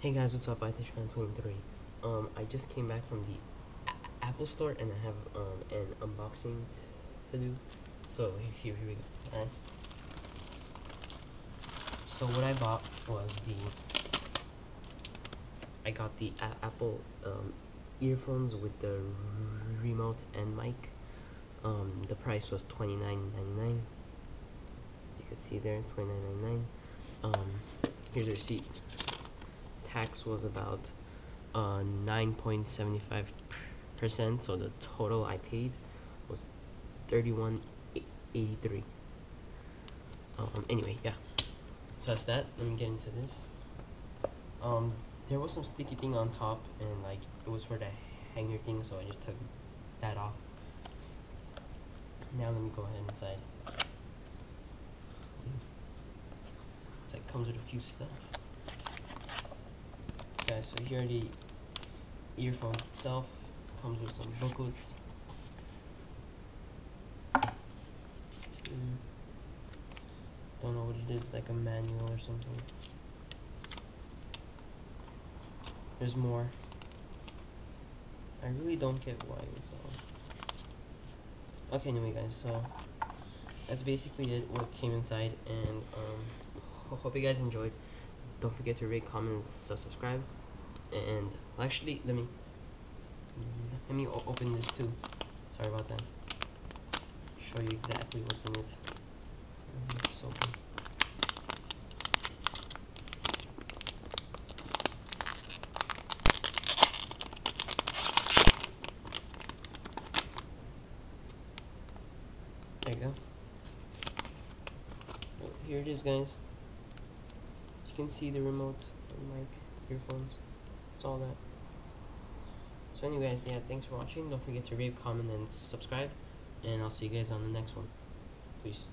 Hey guys, what's up? iTishFan23. I just came back from the Apple Store and I have an unboxing to do. So here we go. Alright. So what I bought was I got the Apple earphones with the remote and mic. The price was $29.99. As you can see there, $29.99. Here's the receipt. Tax was about 9.75%, so the total I paid was $31.83. Anyway, yeah, so that's that. Let me get into this. There was some sticky thing on top, and like it was for the hanger thing, so I just took that off. Now let me go ahead inside. So it comes with a few stuff. Okay, so here are the earphones itself. Comes with some booklets. Don't know what it is, like a manual or something. There's more. I really don't get why it's all. Okay, anyway guys, so that's basically it, what came inside, and hope you guys enjoyed. Don't forget to rate, comment, and subscribe. And actually, let me open this too. Sorry about that. Show you exactly what's in it. Just open. There you go. Oh, here it is, guys. As you can see, the remote and mic, earphones. It's all that. So anyway guys, yeah, thanks for watching. Don't forget to rate, comment, and subscribe, and I'll see you guys on the next one. Peace.